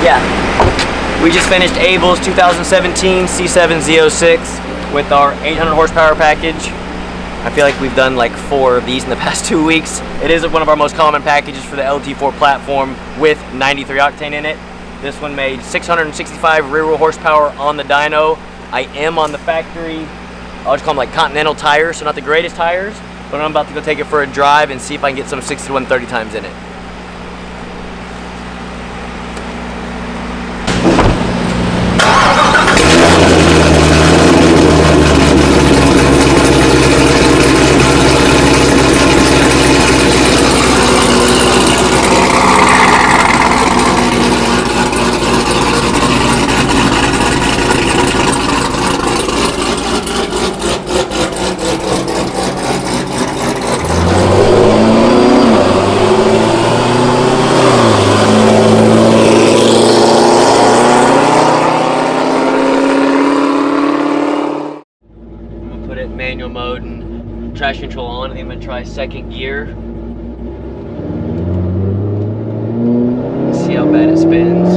Yeah, we just finished Abel's 2017 C7 Z06 with our 800 horsepower package. I feel like we've done like 4 of these in the past 2 weeks. It is one of our most common packages for the LT4 platform with 93 octane in it. This one made 665 rear wheel horsepower on the dyno. I am on the factory, I'll just call them like Continental tires, so not the greatest tires, but I'm about to go take it for a drive and see if I can get some 60 to 130 times in it. Manual mode and traction control on. I think I'm gonna try second gear. See how bad it spins.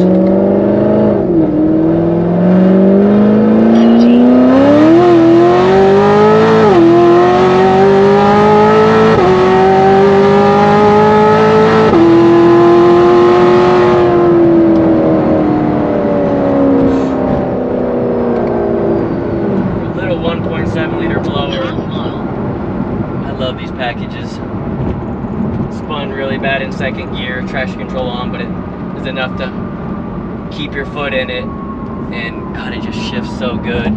Packages spun really bad in second gear, traction control on, but it is enough to keep your foot in it, and God, it just shifts so good.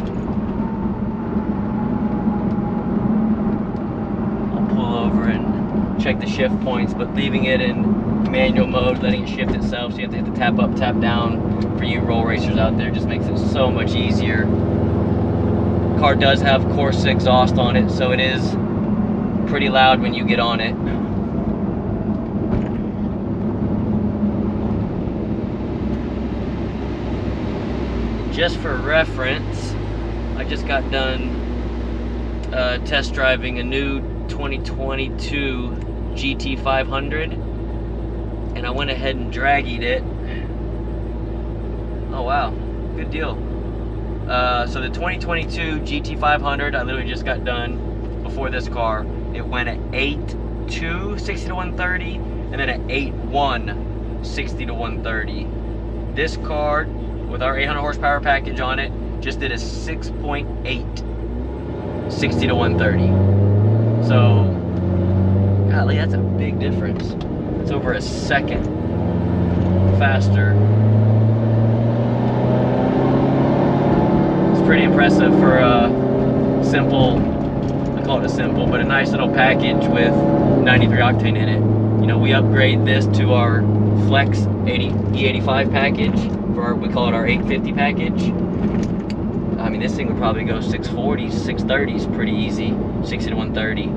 I'll pull over and check the shift points, but leaving it in manual mode, letting it shift itself, so you have to hit the tap up, tap down for you roll racers out there, just makes it so much easier. Car does have Core 6 exhaust on it, so it is pretty loud when you get on it. Just for reference, I just got done test driving a new 2022 GT500, and I went ahead and draggied it. Oh wow, good deal. So the 2022 GT500, I literally just got done before this car. It went at 8.2 60 to 130, and then at 8.1 60 to 130. This car with our 800 horsepower package on it just did a 6.8 60 to 130. So golly, that's a big difference. It's over a second faster. It's pretty impressive for a simple, call it a simple, but a nice little package with 93 octane in it. You know, we upgrade this to our Flex E85 package for our, we call it our 850 package. I mean, this thing would probably go 640s, 630s pretty easy, 60 to 130.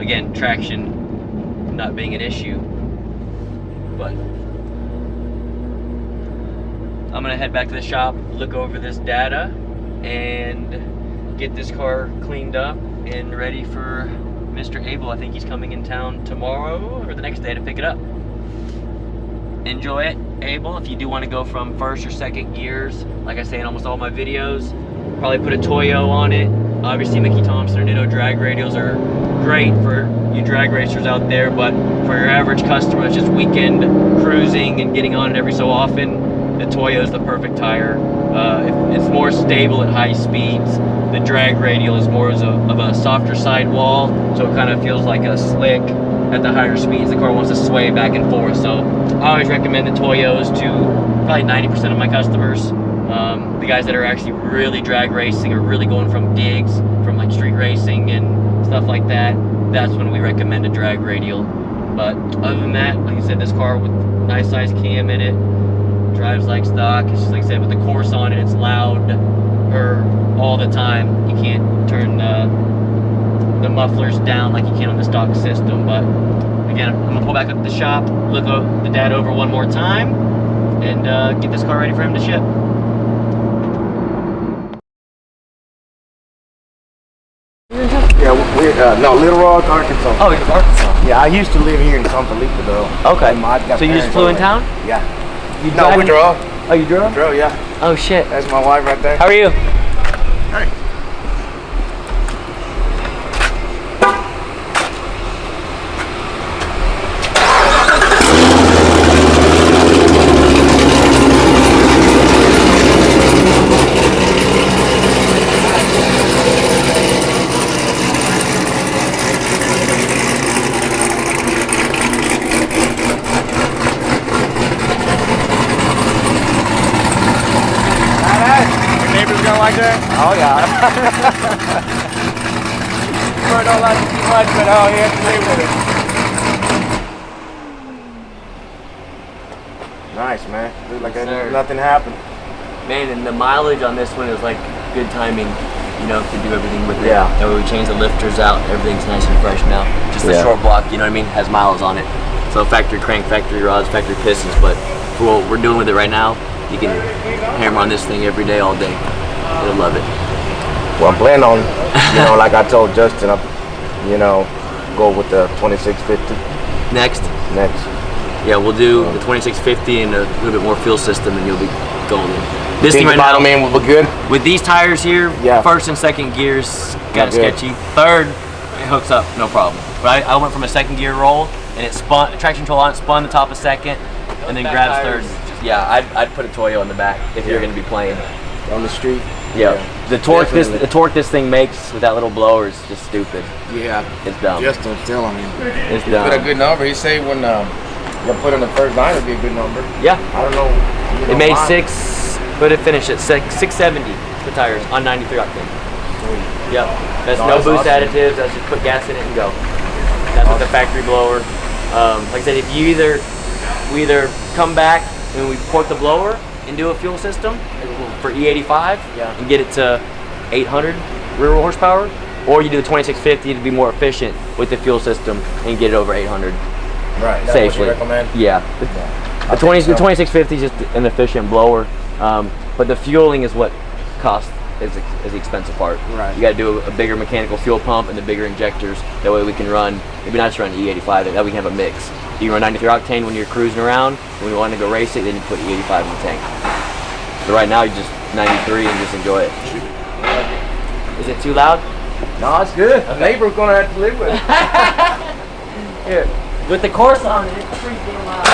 Again, traction not being an issue. But I'm gonna head back to the shop, look over this data, and get this car cleaned up and ready for Mr. Abel. I think he's coming in town tomorrow or the next day to pick it up. Enjoy it, Abel. If you do want to go from first or second gears, like I say in almost all my videos, probably put a Toyo on it. Obviously Mickey Thompson or Ditto drag radials are great for you drag racers out there, but for your average customer that's just weekend cruising and getting on it every so often, the Toyo is the perfect tire. It's more stable at high speeds. The drag radial is more of a softer sidewall, so it kind of feels like a slick. At the higher speeds, the car wants to sway back and forth. So I always recommend the Toyos to probably 90% of my customers. The guys that are actually really drag racing or really going from digs, from like street racing and stuff like that, that's when we recommend a drag radial. But other than that, like I said, this car with nice size cam in it, drives like stock. It's just like I said, with the course on it, it's loud all the time. You can't turn the mufflers down like you can on the stock system. But again, I'm gonna pull back up to the shop, look the data over one more time, and get this car ready for him to ship. Yeah, we're no, Little Rock, Arkansas. Oh, you're Arkansas. Yeah, I used to live here in Tonkalika though. Okay. So you just flew in town? Yeah. You no, we drove. Oh, you drove? Drove, yeah. Oh shit. That's my wife right there. How are you? Hey. Like that? Oh yeah. Sure don't like it too much, but oh, he has to live with it. Nice, man. Looks like nothing happened. Man, and the mileage on this one is like good timing, you know, to do everything with it. Yeah. And when we change the lifters out, everything's nice and fresh now. Just the short block, you know what I mean, has miles on it. So factory crank, factory rods, factory pistons, but for what we're doing with it right now, you can hammer on this thing every day, all day. You'll love it. Well, I'm planning on, you know, like I told Justin, you know, go with the 2650. Next. Yeah, we'll do the 2650 and a little bit more fuel system, and you'll be golden. This thing right now, man, will be good. With these tires here, yeah. First and second gears kind of sketchy. Third, it hooks up, no problem. But I went from a second gear roll, and it spun, traction control on it, spun the top of second, and then grabs third. Yeah, I'd put a Toyo in the back if you're going to be playing on the street. Yeah. The torque this thing makes with that little blower is just stupid. Yeah. It's dumb. Just don't tell him. It's dumb. Put a good number. He say when you put in the first line, it'd be a good number. Yeah. I don't know. It made but it finished at 670 the tires on 93 octane. Sweet. Yep. That's no boost additives. That's just put gas in it and go. That's with the factory blower. Like I said, if you we either come back and we port the blower and do a fuel system for E85 and get it to 800 rear wheel horsepower, or you do the 2650 to be more efficient with the fuel system and get it over 800 right, that's safely. What you recommend? Yeah. The 2650 is just an efficient blower, but the fueling is what costs is the expensive part. Right. You got to do a bigger mechanical fuel pump and the bigger injectors. That way we can run, maybe not just run E85, that we can have a mix. You can run 93 octane when you're cruising around. When you want to go race it, then you put E85 in the tank. So right now you just 93 and just enjoy it. Is it too loud? No, it's good. The neighbor's gonna have to live with it. Here, with the course on it, it's freaking loud.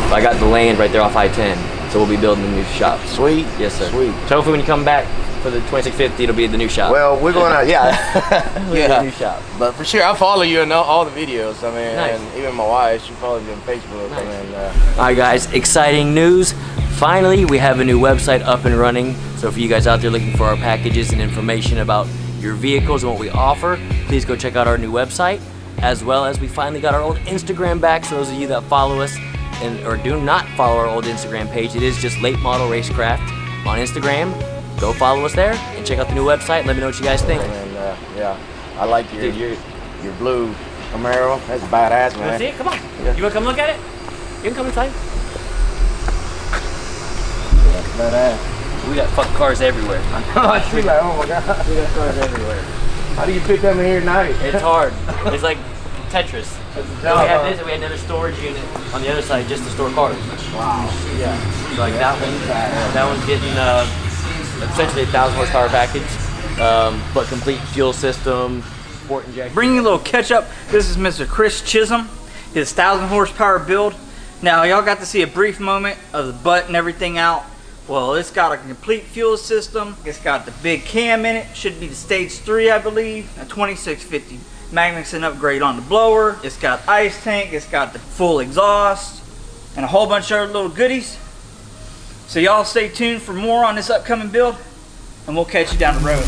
I got the land right there off I-10, so we'll be building a new shop. Sweet. Yes, sir. Sweet. So hopefully when you come back for the 2650, it'll be the new shop. Well, we're gonna, The new shop. But for sure, I follow you in all the videos. I mean, Nice. and even my wife, she follows you on Facebook. Nice. I mean, all right, guys, exciting news. Finally, we have a new website up and running. So for you guys out there looking for our packages and information about your vehicles and what we offer, please go check out our new website. As well as we finally got our old Instagram back. So those of you that follow us or do not follow our old Instagram page, it is just Late Model Racecraft on Instagram. Go follow us there and check out the new website and let me know what you guys think. and yeah, I like your blue Camaro. That's badass, man. You wanna see it? Come on. You wanna come look at it? You can come inside. Badass. We got fuck cars everywhere. I see, like, oh my god. We got cars everywhere. How do you pick them in here at night? It's hard. It's like Tetris. So we have this, and we had another storage unit on the other side just to store cars. Wow. Yeah. So like that one's getting essentially a 1,000 horsepower package, but complete fuel system, port injection. Bringing a little catch up. This is Mr. Chris Chisholm, his 1,000 horsepower build. Now y'all got to see a brief moment of the butt and everything out. Well, it's got a complete fuel system. It's got the big cam in it. Should be the stage 3, I believe. A 2650 Magnuson upgrade on the blower. It's got ice tank. It's got the full exhaust and a whole bunch of other little goodies. So y'all stay tuned for more on this upcoming build, and we'll catch you down the road.